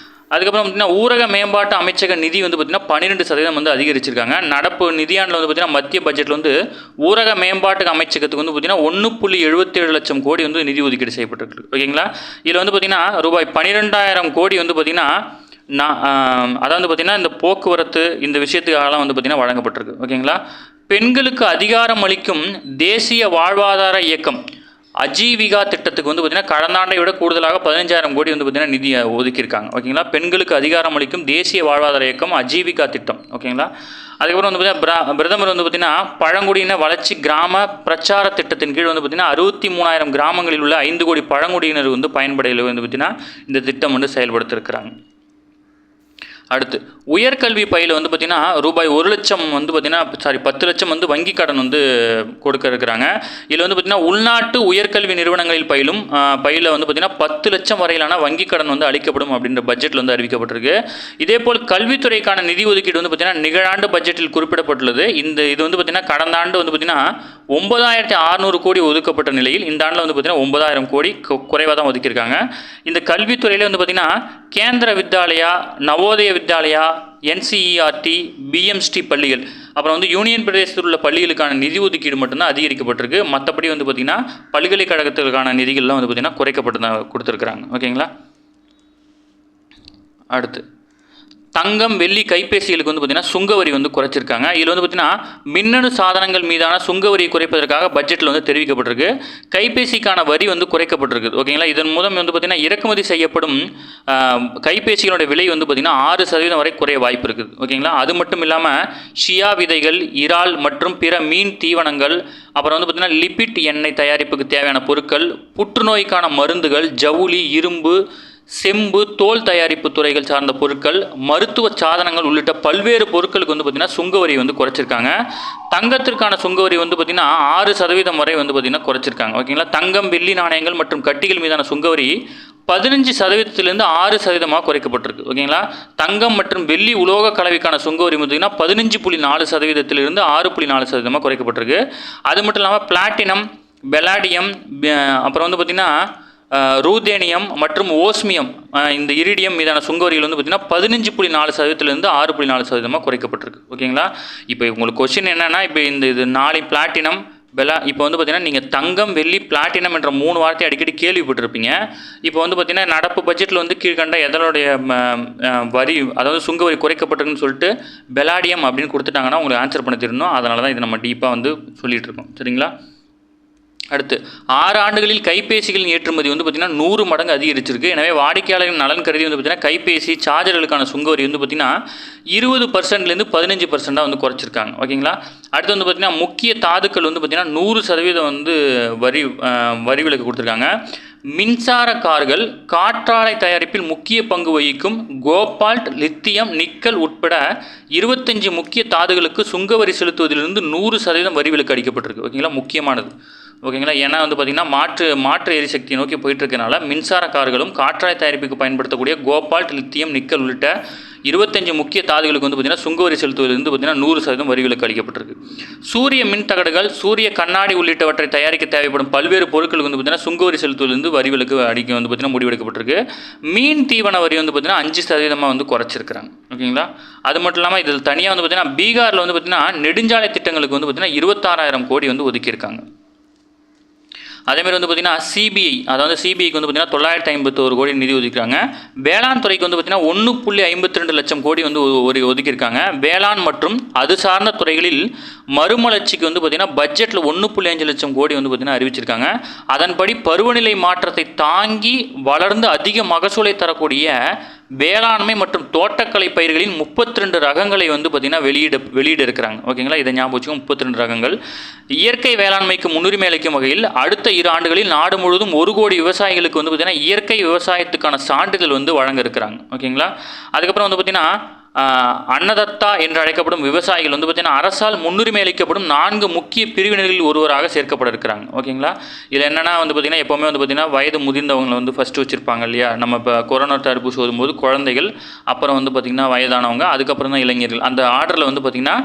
அதுக்கப்புறம் பார்த்திங்கன்னா ஊரக மேம்பாட்டு அமைச்சக நிதி வந்து பார்த்திங்கன்னா 12% வந்து அதிகரிச்சிருக்காங்க. நடப்பு நிதியாண்டில் வந்து பார்த்திங்கன்னா மத்திய பட்ஜெட்டில் வந்து ஊரக மேம்பாட்டு அமைச்சகத்துக்கு வந்து பார்த்திங்கன்னா 1.77 லட்சம் கோடி வந்து நிதி ஒதுக்கீடு செய்யப்பட்டிருக்கு. ஓகேங்களா. இதில் வந்து பார்த்திங்கன்னா ரூபாய் 12,000 கோடி வந்து பார்த்திங்கன்னா அதாவது பார்த்திங்கன்னா இந்த போக்குவரத்து இந்த விஷயத்துக்காகலாம் வந்து பார்த்திங்கன்னா வழங்கப்பட்டிருக்கு. ஓகேங்களா. பெண்களுக்கு அதிகாரம் அளிக்கும் தேசிய வாழ்வாதார இயக்கம் அஜீவிகா திட்டத்துக்கு வந்து பார்த்திங்கன்னா கடந்த ஆண்டை விட கூடுதலாக 15,000 கோடி வந்து பார்த்திங்கன்னா நிதியை ஒதுக்கியிருக்காங்க. ஓகேங்களா. பெண்களுக்கு அதிகாரம் அளிக்கும் தேசிய வாழ்வாதார இயக்கம் அஜீவிகா திட்டம். ஓகேங்களா. அதுக்கப்புறம் வந்து பார்த்திங்கன்னா பிரதமர் வந்து பார்த்திங்கன்னா பழங்குடியின வளர்ச்சி கிராம பிரச்சார திட்டத்தின் கீழ் வந்து பார்த்திங்கன்னா 63,000 கிராமங்களில் உள்ள 5 கோடி பழங்குடியினர் வந்து பயன்படையில் வந்து பார்த்திங்கன்னா இந்த திட்டம் வந்து செயல்படுத்தியிருக்கிறாங்க. அடுத்து உயர்கல்வி பயில வந்து பார்த்திங்கன்னா ரூபாய் 1 லட்சம் வந்து பார்த்திங்கன்னா 10 லட்சம் வந்து வங்கி கடன் வந்து கொடுக்க இருக்கிறாங்க. இதில் வந்து பார்த்திங்கன்னா உள்நாட்டு உயர்கல்வி நிறுவனங்களில் பயில வந்து பார்த்திங்கன்னா 10 லட்சம் வரையிலான வங்கி கடன் வந்து அளிக்கப்படும் அப்படின்ற பட்ஜெட்டில் வந்து அறிவிக்கப்பட்டிருக்கு. இதேபோல் கல்வித்துறைக்கான நிதி ஒதுக்கீடு வந்து பார்த்திங்கன்னா நிகழாண்டு பட்ஜெட்டில் குறிப்பிடப்பட்டுள்ளது. இது வந்து பார்த்திங்கன்னா கடந்த ஆண்டு வந்து பார்த்திங்கன்னா 9,600 கோடி ஒதுக்கப்பட்ட நிலையில் இந்த ஆண்டில் வந்து பார்த்திங்கன்னா 9,000 கோடி குறைவாக தான் ஒதுக்கியிருக்காங்க. இந்த கல்வித்துறையில் வந்து பார்த்திங்கன்னா கேந்திர வித்யாலயா, நவோதய வித்யாலயா, NCERT, BMST பள்ளிகள் அப்புறம் வந்து யூனியன் பிரதேசத்தில் உள்ள பள்ளிகளுக்கான நிதி ஒதுக்கீடு மட்டும்தான் அதிகரிக்கப்பட்டிருக்கு. மற்றபடி வந்து பார்த்திங்கன்னா பல்கலைக்கழகத்திற்கான நிதிகள்லாம் வந்து பார்த்திங்கன்னா குறைக்கப்பட்டு தான் கொடுத்துருக்குறாங்க. ஓகேங்களா. அடுத்து தங்கம் வெள்ளி கைபேசிகளுக்கு வந்து பார்த்திங்கன்னா சுங்கவரி வந்து குறைச்சிருக்காங்க. இதில் வந்து பார்த்திங்கன்னா மின்னணு சாதனங்கள் மீதான சுங்கவரியை குறைப்பதற்காக பட்ஜெட்டில் வந்து தெரிவிக்கப்பட்டிருக்கு. கைபேசிக்கான வரி வந்து குறைக்கப்பட்டிருக்கு. ஓகேங்களா. இதன் மூலம் வந்து பார்த்திங்கன்னா இறக்குமதி செய்யப்படும் கைபேசிகளோட விலை வந்து பார்த்திங்கன்னா 6% வரை குறைய வாய்ப்பு இருக்குது. ஓகேங்களா. அது மட்டும் இல்லாமல் ஷியா விதைகள், இறால் மற்றும் பிற மீன் தீவனங்கள், அப்புறம் வந்து பார்த்திங்கன்னா லிபிட் எண்ணெய் தயாரிப்புக்கு தேவையான பொருட்கள், புற்றுநோய்க்கான மருந்துகள், ஜவுளி, இரும்பு, செம்பு, தோல் தயாரிப்பு துறைகள் சார்ந்த பொருட்கள், மருத்துவ சாதனங்கள் உள்ளிட்ட பல்வேறு பொருட்களுக்கு வந்து பார்த்திங்கன்னா சுங்கவரி வந்து குறைச்சிருக்காங்க. தங்கத்திற்கான சுங்கவரி வந்து பார்த்திங்கன்னா 6% வரை வந்து பார்த்திங்கன்னா குறைச்சிருக்காங்க. ஓகேங்களா. தங்கம், வெள்ளி நாணயங்கள் மற்றும் கட்டிகள் மீதான சுங்கவரி 15% 6% குறைக்கப்பட்டிருக்கு. ஓகேங்களா. தங்கம் மற்றும் வெள்ளி உலோக கலவைக்கான சுங்க வரி பார்த்தீங்கன்னா 15.4% 6.4% குறைக்கப்பட்டிருக்கு. அது மட்டும் இல்லாமல் பிளாட்டினம், பெலாடியம், அப்புறம் வந்து பார்த்திங்கன்னா ரூதேனியம் மற்றும் ஓஸ்மியம், இந்த இரிடியம் மீதான சுங்க வரிகள் வந்து பார்த்திங்கன்னா 15.4% 6.4% குறைக்கப்பட்டிருக்கு. ஓகேங்களா. இப்போ உங்களுக்கு கொஸ்டின் என்னென்னா, இப்போ இது 4 பிளாட்டினம் இப்போ வந்து பார்த்திங்கன்னா நீங்கள் தங்கம், வெள்ளி, பிளாட்டினம் என்ற 3 வார்த்தையை அடிக்கடி கேள்விப்பட்டிருப்பீங்க. இப்போ வந்து பார்த்திங்கன்னா நடப்பு பட்ஜெட்டில் வந்து கீழ்கண்ட எதனுடைய வரி, அதாவது சுங்க வரி குறைக்கப்பட்டிருக்குன்னு சொல்லிட்டு பெலாடியம் அப்படின்னு கொடுத்துட்டாங்கன்னா உங்களுக்கு ஆன்சர் பண்ண தெரியணும். அதனால தான் இது நம்ம டீப்பாக வந்து சொல்லிகிட்டு இருக்கோம். சரிங்களா. அடுத்து 6 ஆண்டுகளில் கைபேசிகளின் ஏற்றுமதி வந்து பார்த்திங்கன்னா 100 மடங்கு அதிகரிச்சிருக்கு. எனவே வாடிக்கையாளரின் நலன் கருதி வந்து பார்த்திங்கன்னா கைபேசி, சார்ஜர்களுக்கான சுங்க வரி வந்து பார்த்திங்கன்னா 20% 15% வந்து குறைச்சிருக்காங்க. ஓகேங்களா. அடுத்து வந்து பார்த்திங்கன்னா முக்கிய தாதுக்கள் வந்து பார்த்திங்கன்னா 100% வந்து வரி விலக்கு கொடுத்துருக்காங்க. மின்சார கார்கள், காற்றாலை தயாரிப்பில் முக்கிய பங்கு வகிக்கும் கோபால்ட், லித்தியம், நிக்கல் உட்பட 25 முக்கிய தாதுகளுக்கு சுங்க வரி செலுத்துவதிலிருந்து 100% வரி விலக்கு அளிக்கப்பட்டிருக்கு. ஓகேங்களா. முக்கியமானது. ஓகேங்களா. ஏன்னா வந்து பார்த்திங்கன்னா மாற்று எரிசக்தியை நோக்கி போயிட்டு இருக்கனால மின்சார கார்களும் காற்றாலை தயாரிப்புக்கு பயன்படுத்தக்கூடிய கோபால்ட், லித்தியம், நிக்கல் உள்ளிட்ட 25 முக்கிய தாதுகளுக்கு வந்து பார்த்திங்கன்னா சுங்க வரி செலுத்துவதிலிருந்து பார்த்திங்கன்னா 100% வரி விலக்கு அளிக்கப்பட்டிருக்கு. சூரிய மின் தகடுகள், சூரிய கண்ணாடி உள்ளிட்டவற்றை தயாரிக்க தேவைப்படும் பல்வேறு பொருட்களுக்கு வந்து பார்த்திங்கன்னா சுங்க வரி செலுத்துவதிலிருந்து வரி விலக்கு அடிக்க வந்து பார்த்திங்கன்னா முடிவெடுக்கப்பட்டிருக்கு. மீன் தீவன வரி வந்து பார்த்திங்கன்னா 5% வந்து குறைச்சிருக்கிறாங்க. ஓகேங்களா. அது மட்டும் இல்லாமல் இதில் தனியாக வந்து பார்த்திங்கன்னா பீகாரில் வந்து பார்த்திங்கன்னா நெடுஞ்சாலை திட்டங்களுக்கு வந்து பார்த்திங்கன்னா 26,000 கோடி வந்து ஒதுக்கியிருக்காங்க. அதேமாதிரி வந்து பார்த்திங்கன்னா சிபிஐ, அதாவது சிபிஐக்கு வந்து பார்த்திங்கன்னா 951 கோடி நிதி ஒதுக்கிறாங்க. வேளாண் துறைக்கு வந்து பார்த்திங்கன்னா 1.52 லட்சம் கோடி வந்து ஒதுக்கியிருக்காங்க. வேளாண் மற்றும் அது சார்ந்த துறைகளில் மறுமலர்ச்சிக்கு வந்து பார்த்திங்கன்னா பட்ஜெட்டில் 1.5 லட்சம் கோடி வந்து பார்த்திங்கன்னா அறிவிச்சிருக்காங்க. அதன்படி பருவநிலை மாற்றத்தை தாங்கி வளர்ந்து அதிக மகசூலை தரக்கூடிய வேளாண்மை மற்றும் தோட்டக்கலை பயிர்களின் 32 ரகங்களை வந்து பார்த்திங்கன்னா வெளியிட இருக்கிறாங்க. ஓகேங்களா. இதை ஞாபகம் வச்சுக்கோங்க. 32 ரகங்கள். இயற்கை வேளாண்மைக்கு முன்னுரிமை அளிக்கும் வகையில் அடுத்த 2 ஆண்டுகளில் நாடு முழுவதும் 1 கோடி விவசாயிகளுக்கு வந்து பார்த்திங்கன்னா இயற்கை விவசாயத்துக்கான சான்றிதழ் வந்து வழங்க இருக்கிறாங்க. ஓகேங்களா. அதுக்கப்புறம் வந்து பார்த்திங்கன்னா அன்னதத்தா என்று அழைக்கப்படும் விவசாயிகள் வந்து பார்த்திங்கன்னா அரசால் முன்னுரிமை அளிக்கப்படும் 4 முக்கிய பிரிவினர்களில் ஒருவராக சேர்க்கப்பட இருக்கிறாங்க. ஓகேங்களா. இதில் என்னென்னா வந்து பார்த்திங்கன்னா எப்போவுமே வந்து பார்த்திங்கன்னா வயது முதிர்ந்தவங்களை வந்து ஃபஸ்ட்டு வச்சுருப்பாங்க இல்லையா. நம்ம இப்போ கொரோனா தடுப்பூசி போதும்போது குழந்தைகள், அப்புறம் வந்து பார்த்திங்கன்னா வயதானவங்க, அதுக்கப்புறம் தான் இளைஞர்கள். அந்த ஆர்டரில் வந்து பார்த்திங்கன்னா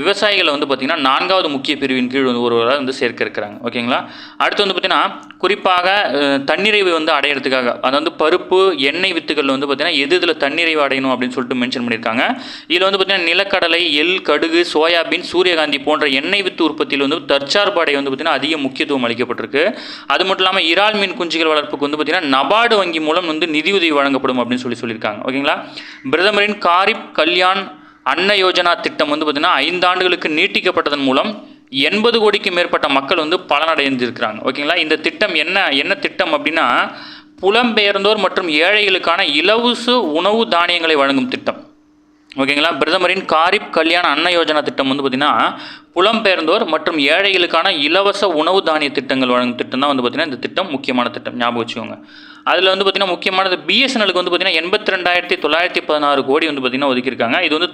விவசாயிகளை வந்து பார்த்திங்கன்னா 4வது முக்கிய பிரிவின் கீழ் வந்து ஒருவராக வந்து சேர்க்க இருக்கிறாங்க. ஓகேங்களா. அடுத்து வந்து பார்த்திங்கன்னா குறிப்பாக தன்னிறைவு வந்து அடையிறதுக்காக, அதாவது பருப்பு, எண்ணெய் வித்துக்களில் வந்து பார்த்திங்கன்னா இதில் தன்னிறைவு அடையணும் அப்படின்னு சொல்லிட்டு மென்ஷன் பண்ணியிருக்காங்க. இதில் வந்து பார்த்திங்கன்னா நிலக்கடலை, எள், கடுகு, சோயாபீன், சூரியகாந்தி போன்ற எண்ணெய் வித்து உற்பத்தியில் வந்து தற்சார்பு அடை வந்து பார்த்திங்கன்னா அதிக முக்கியத்துவம் அளிக்கப்பட்டிருக்கு. அது மட்டும் இல்லாமல் இறால் மீன் குஞ்சுகள் வளர்ப்புக்கு வந்து பார்த்திங்கன்னா நபார்டு வங்கி மூலம் வந்து நிதியுதவி வழங்கப்படும் அப்படின்னு சொல்லியிருக்காங்க. ஓகேங்களா. பிரதமரின் காரிப் கல்யாண் அன்ன யோஜனா திட்டம் வந்து பார்த்திங்கன்னா 5 ஆண்டுகளுக்கு நீட்டிக்கப்பட்டதன் மூலம் 80 கோடிக்கு மேற்பட்ட மக்கள் வந்து பலனடைந்திருக்கிறாங்க. ஓகேங்களா. இந்த திட்டம் என்ன திட்டம் அப்படின்னா புலம்பெயர்ந்தோர் மற்றும் ஏழைகளுக்கான இலவச உணவு தானியங்களை வழங்கும் திட்டம். ஓகேங்களா. பிரதமரின் காரிப் கல்யாண அன்ன யோஜனா திட்டம் வந்து பார்த்திங்கன்னா புலம்பெயர்ந்தோர் மற்றும் ஏழைகளுக்கான இலவச உணவு தானிய திட்டங்கள் வழங்கும் திட்டம் தான் வந்து பார்த்திங்கன்னா இந்த திட்டம் முக்கியமான திட்டம். ஞாபகம் வச்சுக்கோங்க. அதில் வந்து பார்த்திங்கன்னா முக்கியமானது பிஎஸ்என்எலுக்கு வந்து பார்த்திங்கன்னா 82,916 கோடி வந்து பார்த்திங்கன்னா ஒதுக்கியிருக்காங்க. இது வந்து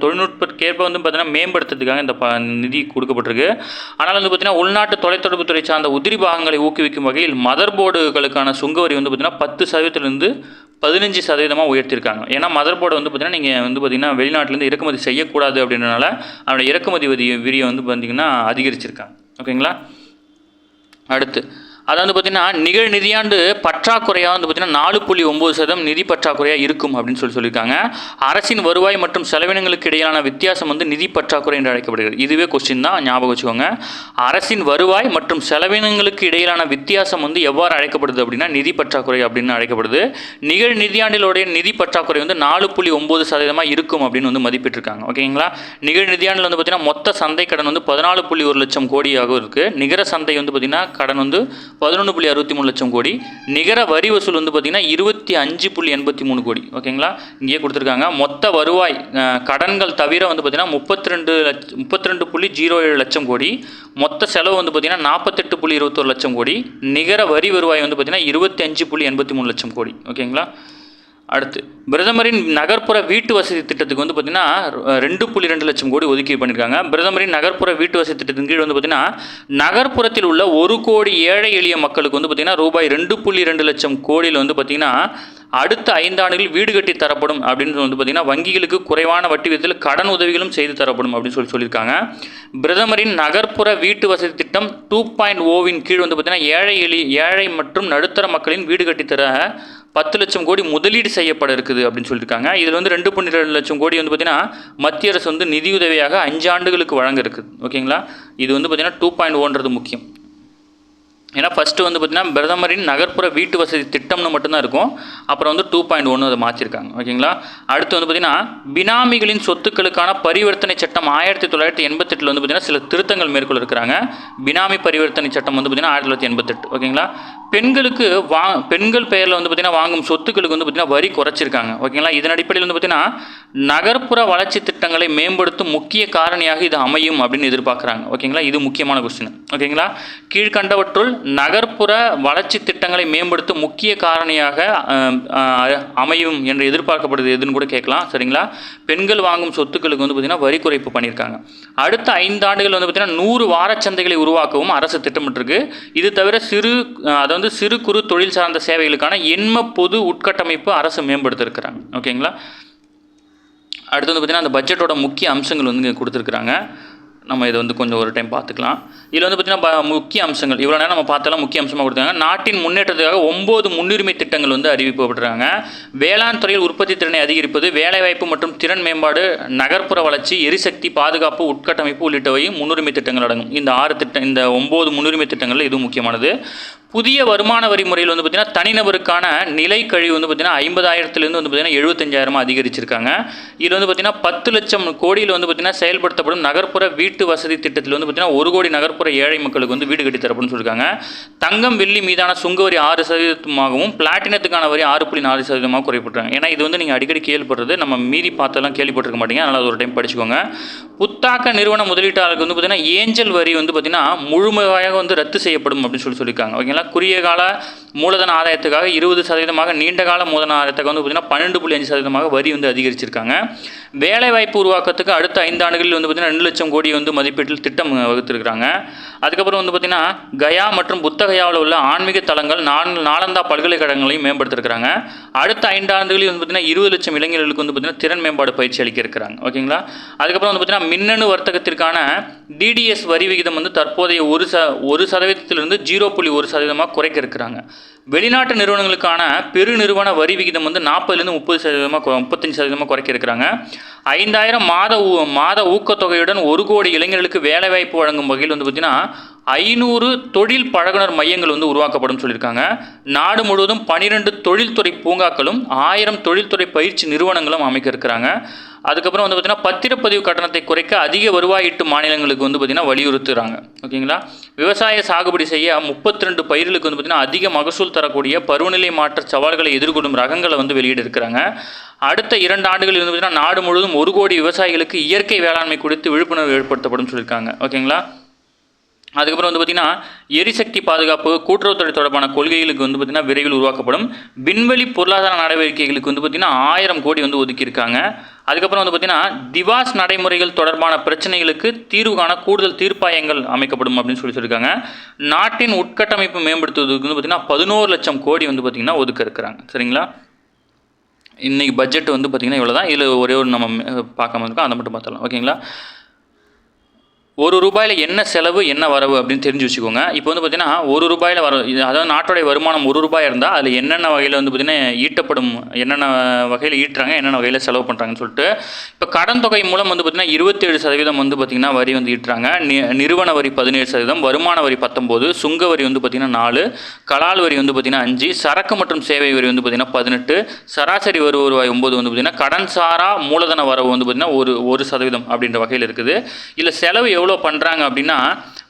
தொழில்நுட்பக்கேற்ப வந்து பார்த்திங்கன்னா மேம்படுத்துறதுக்காக இந்த நிதி கொடுக்கப்பட்டிருக்கு. ஆனால் வந்து பார்த்திங்கன்னா உள்நாட்டு தொலைத்தொடர்புத்துறை சார்ந்த உதிரி பாகங்களை ஊக்குவிக்கும் வகையில் மதர் போர்டுகளுக்கான சுங்க வரி வந்து பார்த்திங்கன்னா 10%-லிருந்து 15% உயர்த்தியிருக்காங்க. ஏன்னா மதர் போர்டு வந்து பார்த்திங்கன்னா நீங்கள் வந்து பார்த்திங்கன்னா வெளிநாட்டிலேருந்து இறக்குமதி செய்யக்கூடாது அப்படின்றனால அவருடைய இறக்குமதி விரியை வந்து பார்த்திங்கன்னா அதிகரிச்சிருக்காங்க. ஓகேங்களா. அடுத்து அது வந்து பார்த்திங்கன்னா நிகழ் நிதியாண்டு பற்றாக்குறையாக வந்து பார்த்திங்கன்னா 4.9% நிதி பற்றாக்குறையாக இருக்கும் அப்படின்னு சொல்லியிருக்காங்க. அரசின் வருவாய் மற்றும் செலவினங்களுக்கு இடையிலான வித்தியாசம் வந்து நிதி பற்றாக்குறை என்று அழைக்கப்படுகிறது. இதுவே கொஸ்டின் தான், ஞாபகம் வச்சுக்கோங்க. அரசின் வருவாய் மற்றும் செலவினங்களுக்கு இடையிலான வித்தியாசம் வந்து எவ்வாறு அழைக்கப்படுது அப்படின்னா நிதி பற்றாக்குறை அப்படின்னு அழைக்கப்படுது. நிகழ் நிதியாண்டிலுடைய நிதி பற்றாக்குறை வந்து 4.9% இருக்கும் அப்படின்னு வந்து மதிப்பிட்டிருக்காங்க. ஓகேங்களா. நிகழ் நிதியாண்டில் வந்து பார்த்திங்கன்னா மொத்த சந்தை கடன் வந்து 14.1 லட்சம் கோடியாக இருக்குது. நிகர சந்தை வந்து பார்த்திங்கன்னா கடன் வந்து 11.63 லட்சம் கோடி. நிகர வரி வசூல் வந்து பார்த்திங்கன்னா 25.83 கோடி. ஓகேங்களா. இங்கேயே கொடுத்துருக்காங்க. மொத்த வருவாய் கடன்கள் தவிர வந்து பார்த்திங்கன்னா 32.07 லட்சம் கோடி. மொத்த செலவு வந்து பார்த்திங்கன்னா 48.21 லட்சம் கோடி. நிகர வரி வருவாய் வந்து பார்த்திங்கன்னா 25.83 லட்சம் கோடி. ஓகேங்களா. அடுத்து பிரதமரின் நகர்ப்புற வீட்டு வசதி திட்டத்துக்கு வந்து பார்த்திங்கன்னா 2.2 லட்சம் கோடி ஒதுக்கீடு பண்ணியிருக்காங்க. பிரதமரின் நகர்ப்புற வீட்டு வசதி திட்டத்தின் கீழ் வந்து பார்த்திங்கன்னா நகர்ப்புறத்தில் உள்ள 1 கோடி ஏழை எளிய மக்களுக்கு வந்து பார்த்திங்கன்னா ரூபாய் 2.2 லட்சம் கோடியில் வந்து பார்த்திங்கன்னா அடுத்த 5 ஆண்டுகளில் வீடு கட்டி தரப்படும் அப்படின்னு வந்து பார்த்திங்கன்னா வங்கிகளுக்கு குறைவான வட்டி விதத்தில் கடன் உதவிகளும் செய்து தரப்படும் அப்படின்னு சொல்லியிருக்காங்க. பிரதமரின் நகர்ப்புற வீட்டு வசதி திட்டம் 2.0வின் கீழ் வந்து பார்த்திங்கன்னா ஏழை மற்றும் நடுத்தர மக்களின் வீடு கட்டித்தர 10 லட்சம் கோடி முதலீடு செய்யப்பட இருக்குது அப்படின்னு சொல்லியிருக்காங்க. இதில் வந்து 2.2 லட்சம் கோடி வந்து பார்த்திங்கன்னா மத்திய அரசு வந்து நிதியுதவியாக 5 ஆண்டுகளுக்கு வழங்க இருக்குது. ஓகேங்களா, இது வந்து பார்த்திங்கன்னா 2.0ன்றது முக்கியம். ஏன்னா ஃபஸ்ட்டு வந்து பார்த்திங்கன்னா பிரதமரின் நகர்ப்புற வீட்டு வசதி திட்டம்னு மட்டும்தான் இருக்கும். அப்புறம் வந்து 2.1 அதை மாற்றிருக்காங்க. ஓகேங்களா, அடுத்து வந்து பார்த்திங்கன்னா பினாமிகளின் சொத்துக்களுக்கான பரிவர்த்தனை சட்டம் 1988 வந்து பார்த்திங்கன்னா சில திருத்தங்கள் மேற்கொள்ள இருக்கிறாங்க. பினாமி பரிவர்த்தனை சட்டம் வந்து பார்த்திங்கன்னா 1988. ஓகேங்களா, பெண்கள் பெயரில் வந்து பார்த்திங்கன்னா வாங்கும் சொத்துக்களுக்கு வந்து பார்த்திங்கன்னா வரி குறைச்சிருக்காங்க. ஓகேங்களா, இதன் அடிப்படையில் வந்து பார்த்திங்கன்னா நகர்ப்புற வளர்ச்சி திட்டங்களை மேம்படுத்தும் முக்கிய காரணியாக இது அமையும் அப்படின்னு எதிர்பார்க்குறாங்க. ஓகேங்களா, இது முக்கியமான கொஸ்டின். ஓகேங்களா, கீழ்கண்டவற்றுள் நகர்ப்புற வளர்ச்சி திட்டங்களை மேம்படுத்தும் முக்கிய காரணியாக அமையும் என்று எதிர்பார்க்கப்படுது எதுன்னு கூட கேட்கலாம். சரிங்களா, பெண்கள் வாங்கும் சொத்துக்களுக்கு வந்து பார்த்திங்கன்னா வரி குறைப்பு பண்ணியிருக்காங்க. அடுத்த 5 ஆண்டுகள் வந்து பார்த்திங்கன்னா 100 வாரச்சந்தைகளை உருவாக்கவும் அரசு திட்டமிட்டிருக்கு. இது தவிர சிறு குறு தொழில் சார்ந்த சேவைகளுக்கான எண்ம பொது உட்கட்டமைப்பு அரசு மேம்படுத்திருக்கிறாங்க. ஓகேங்களா, அடுத்து வந்து பார்த்திங்கன்னா அந்த பட்ஜெட்டோட முக்கிய அம்சங்கள் வந்து இங்கே கொடுத்துருக்குறாங்க. நம்ம இதை வந்து கொஞ்சம் ஒரு டைம் பார்த்துக்கலாம். இதில் வந்து பார்த்திங்கன்னா முக்கிய அம்சங்கள் இவ்வளோ நேரம் நம்ம பார்த்தாலும் முக்கிய அம்சமாக கொடுத்தாங்க. நாட்டின் முன்னேற்றத்துக்காக 9 முன்னுரிமை திட்டங்கள் வந்து அறிவிக்கப்படுறாங்க. வேளாண் துறையில் உற்பத்தி திறனை அதிகரிப்பது, வேலைவாய்ப்பு மற்றும் திறன் மேம்பாடு, நகர்ப்புற வளர்ச்சி, எரிசக்தி பாதுகாப்பு, உட்கட்டமைப்பு உள்ளிட்டவையும் முன்னுரிமை திட்டங்கள் அடங்கும். இந்த 9 முன்னுரிமை திட்டங்கள் இதுவும் முக்கியமானது. புதிய வருமான வரி முறையில் வந்து பார்த்திங்கன்னா தனிநபருக்கான நிலை கழிவு வந்து பார்த்திங்கன்னா 50,000லேருந்து வந்து பார்த்திங்கன்னா 75,000 அதிகரிச்சிருக்காங்க. இதில் வந்து பார்த்திங்கன்னா 10 லட்சம் கோடியில் வந்து பார்த்திங்கன்னா செயல்படுத்தப்படும் நகர்ப்புற வீட்டு வசதி திட்டத்தில் வந்து பார்த்திங்கன்னா 1 கோடி நகர்ப்புற ஏழை மக்களுக்கு வந்து வீடு கட்டி தரப்படும்னு சொல்லியிருக்காங்க. தங்கம் வெள்ளி மீதான சுங்க வரி 6%, பிளாட்டினத்துக்கான வரி 6.4% குறைப்பட்டாங்க. ஏன்னா இது வந்து நீங்கள் அடிக்கடி கேள்விப்படுறது, நம்ம மீறி பார்த்தெல்லாம் கேள்விப்பட்டிருக்க மாட்டீங்க. அதனால் அது ஒரு டைம் படிச்சுக்கோங்க. புத்தாக்க நிறுவன முதலீட்டாளருக்கு வந்து பார்த்திங்கன்னா ஏஞ்சல் வரி வந்து பார்த்திங்கன்னா முழுமையாக வந்து ரத்து செய்யப்படும் அப்படின்னு சொல்லியிருக்காங்க. ஓகேங்களா, குறுகிய கால மூலதன ஆதாயத்துக்காக 20%, நீண்ட கால மூலதன ஆதாயத்துக்காக வந்து பார்த்திங்கன்னா 12.5% வரி வந்து அதிகரிச்சிருக்காங்க. வேலைவாய்ப்பு உருவாக்கத்துக்கு அடுத்த 5 ஆண்டுகளில் வந்து பார்த்திங்கன்னா 2 லட்சம் கோடி வந்து மதிப்பீட்டில் திட்டம் வகுத்திருக்கிறாங்க. அதுக்கப்புறம் வந்து பார்த்திங்கன்னா கயா மற்றும் புத்தகயாவில் உள்ள ஆன்மீக தலங்கள் நாலந்தா பல்கலைக்கழகங்களையும் மேம்படுத்திருக்கிறாங்க. அடுத்த 5 ஆண்டுகளில் வந்து பார்த்திங்கன்னா 20 லட்சம் இளைஞர்களுக்கு வந்து பார்த்திங்கன்னா திறன் மேம்பாடு பயிற்சி அளிக்க இருக்கிறாங்க. ஓகேங்களா, அதுக்கப்புறம் வந்து பார்த்திங்கன்னா மின்னணு வர்த்தகத்திற்கான டிடிஎஸ் வரி விகிதம் வந்து தற்போதைய 1% 0.1% குறைக்க இருக்கிறாங்க. வெளிநாட்டு நிறுவனங்களுக்கான பெருநிறுவன வரி விகிதம் வந்து 40% 35% குறைக்க இருக்கிறாங்க. 5,000 மாத ஊக்கத்தொகையுடன் 1 கோடி இளைஞர்களுக்கு வேலைவாய்ப்பு வழங்கும் வகையில் வந்து பார்த்திங்கன்னா 500 தொழில் பழகுனர் மையங்கள் வந்து உருவாக்கப்படும் சொல்லியிருக்காங்க. நாடு முழுவதும் 12 தொழில்துறை பூங்காக்களும் 1000 தொழில்துறை பயிற்சி நிறுவனங்களும் அமைக்க இருக்கிறாங்க. அதுக்கப்புறம் வந்து பார்த்திங்கன்னா பத்திரப்பதிவு கட்டணத்தை குறைக்க அதிக வருவாய் ஈட்டு மாநிலங்களுக்கு வந்து பார்த்திங்கன்னா வலியுறுத்துகிறாங்க. ஓகேங்களா, விவசாய சாகுபடி செய்ய 32 பயிர்களுக்கு வந்து பார்த்திங்கன்னா அதிக மகசூல் தரக்கூடிய பருவநிலை மாற்ற சவால்களை எதிர்கொள்ளும் ரகங்களை வந்து வெளியிட இருக்கிறாங்க. அடுத்த 2 ஆண்டுகளில் வந்து பார்த்திங்கன்னா நாடு முழுவதும் 1 கோடி விவசாயிகளுக்கு இயற்கை வேளாண்மை குறித்து விழிப்புணர்வு ஏற்படுத்தப்படும் சொல்லியிருக்காங்க. ஓகேங்களா, அதுக்கப்புறம் வந்து பார்த்திங்கன்னா எரிசக்தி பாதுகாப்பு, கூட்டுறவுத்துறை தொடர்பான கொள்கைகளுக்கு வந்து பார்த்திங்கன்னா விரைவில் உருவாக்கப்படும். விண்வெளி பொருளாதார நடவடிக்கைகளுக்கு வந்து பார்த்திங்கன்னா 1000 கோடி வந்து ஒதுக்கியிருக்காங்க. அதுக்கப்புறம் வந்து பார்த்திங்கன்னா திவாஸ் நடைமுறைகள் தொடர்பான பிரச்சனைகளுக்கு தீர்வு காண கூடுதல் தீர்ப்பாயங்கள் அமைக்கப்படும் அப்படின்னு சொல்லியிருக்காங்க. நாட்டின் உட்கட்டமைப்பு மேம்படுத்துவதற்கு வந்து பார்த்திங்கன்னா 11 லட்சம் கோடி வந்து பார்த்திங்கன்னா ஒதுக்க இருக்கிறாங்க. சரிங்களா, இன்றைக்கி பட்ஜெட் வந்து பார்த்திங்கன்னா இவ்வளோ தான். இதில் ஒரே ஒரு நம்ம பார்க்காம இருக்கோம், அதை மட்டும் பார்த்துடலாம். ஓகேங்களா, ₹1 என்ன செலவு என்ன வரவு அப்படின்னு தெரிஞ்சு வச்சுக்கோங்க. இப்போ வந்து பார்த்திங்கன்னா ₹1 வர, அதாவது நாட்டோடைய வருமானம் ₹1 இருந்தால் அதில் என்னென்ன வகையில் வந்து பார்த்திங்கன்னா ஈட்டப்படும், என்னென்ன வகையில் ஈட்டுறாங்க, என்னென்ன வகையில் செலவு பண்ணுறாங்கன்னு சொல்லிட்டு. இப்போ கடன் தொகை மூலம் வந்து பார்த்திங்கன்னா 27% வந்து பார்த்திங்கன்னா வரி வந்து ஈட்டுறாங்க. நிறுவன வரி 17%, வருமான வரி 19%, சுங்க வரி வந்து பார்த்திங்கன்னா 4%, கலால் வரி வந்து பார்த்திங்கன்னா 5%, சரக்கு மற்றும் சேவை வரி வந்து பார்த்திங்கன்னா 18%, சராசரி வருவாய் 9% வந்து பார்த்திங்கன்னா கடன் சாரா மூலதன வரவு வந்து பார்த்திங்கன்னா 1% அப்படின்ற வகையில் இருக்குது. இல்லை செலவு எவ்வளோ பண்ணுறாங்க அப்படின்னா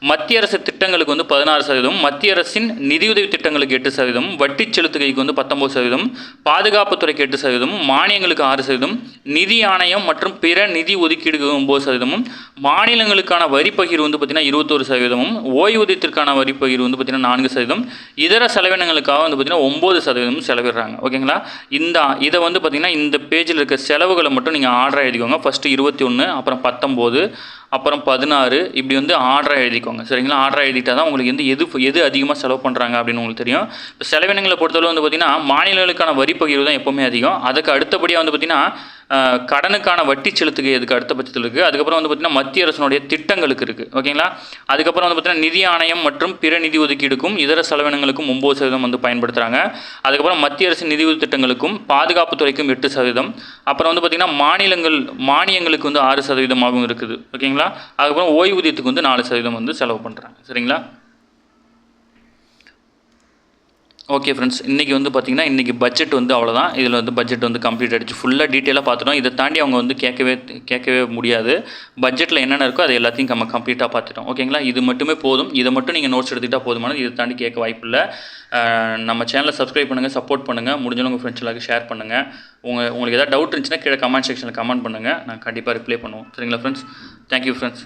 மத்திய அரசு திட்டங்களுக்கு வந்து 16%, மத்திய அரசின் நிதியுதவி திட்டங்களுக்கு 8%, வட்டி செலுத்துகைக்கு வந்து 19%, பாதுகாப்புத்துறைக்கு 8%, மானியங்களுக்கு 6%, நிதி ஆணையம் மற்றும் பிற நிதி ஒதுக்கீடுக்கு 9%, மாநிலங்களுக்கான வரி பகிர்வு வந்து பார்த்திங்கன்னா 21%, ஓய்வூதியத்திற்கான வரி பகிர்வு வந்து பார்த்திங்கன்னா 4%, இதர செலவினங்களுக்காக வந்து பார்த்திங்கன்னா 9% செலவிடுறாங்க. ஓகேங்களா? இதை வந்து பார்த்திங்கன்னா இந்த பேஜில் இருக்க செலவுகளை மட்டும் நீங்கள் ஆர்டராக எழுதிக்கோங்க. ஃபஸ்ட்டு 21, அப்புறம் 19, அப்புறம் 16, இப்படி வந்து ஆர்டராக எழுதிக்கோங்க. சரிங்களா? ஆர்டராக எழுதிட்டால் தான் உங்களுக்கு வந்து எது அதிகமாக செலவு பண்ணுறாங்க அப்படின்னு உங்களுக்கு தெரியும். இப்போ செலவினங்களை பொறுத்தளவு வந்து பார்த்திங்கன்னா மாநிலங்களுக்கான வரி பகிர்வு தான் எப்போவுமே அதிகம். அதுக்கு அடுத்தபடியாக வந்து பார்த்திங்கன்னா கடனுக்கான வட்டி செலுத்துகை அதுக்கு அடுத்த பட்சத்தில் இருக்குது. அதுக்கப்புறம் வந்து பார்த்திங்கன்னா மத்திய அரசினுடைய திட்டங்களுக்கு இருக்குது. ஓகேங்களா? அதுக்கப்புறம் வந்து பார்த்திங்கன்னா நிதி ஆணையம் மற்றும் பிற நிதி ஒதுக்கீடுக்கும் இதர செலவினங்களுக்கும் 9% வந்து பயன்படுத்துகிறாங்க. அதுக்கப்புறம் மத்திய அரசின் நிதி திட்டங்களுக்கும் பாதுகாப்புத்துறைக்கும் 8%, அப்புறம் வந்து பார்த்திங்கன்னா மானியங்களுக்கு வந்து 6%ஆகவும் இருக்குது. ஓகேங்களா? அதுக்கப்புறம் ஓய்வூதியத்துக்கு வந்து 4% வந்து செலவு பண்ணுறாங்க. சரிங்களா? ஓகே ஃப்ரெண்ட்ஸ், இன்றைக்கி வந்து பார்த்திங்கன்னா இன்றைக்கி பட்ஜெட் வந்து அவ்வளோதான். இதில் வந்து பட்ஜெட் வந்து கம்ப்ளீட் ஆகிடுச்சு. ஃபுல்லாக டீட்டெயிலாக பார்த்துட்டோம். இதை தாண்டி அவங்க வந்து கேட்கவே முடியாது. பட்ஜெட்டில் என்னென்ன இருக்கோ அது எல்லாத்தையும் நம்ம கம்ப்ளீட்டாக பார்த்துட்டோம். ஓகேங்களா? இது மட்டுமே போதும். இதை மட்டும் நீங்கள் நோட்ஸ் எடுத்துக்கிட்டால் போதுமானது. இதை தாண்டி கேட்க வாய்ப்பு இல்லை. நம்ம சேனலை சப்ஸ்கிரைப் பண்ணுங்கள், சப்போர்ட் பண்ணுங்கள், முடிஞ்சவங்க உங்கள் ஃப்ரெண்ட்ஸ் எல்லாருக்கும் ஷேர் பண்ணுங்கள். உங்களுக்கு ஏதாவது டவுட் இருந்துச்சுன்னா கீழே கமெண்ட் செக்ஷனில் கமெண்ட் பண்ணுங்கள். நான் கண்டிப்பாக ரிப்ளை பண்ணுவோம். சரிங்களா ஃப்ரெண்ட்ஸ்? Thank you friends.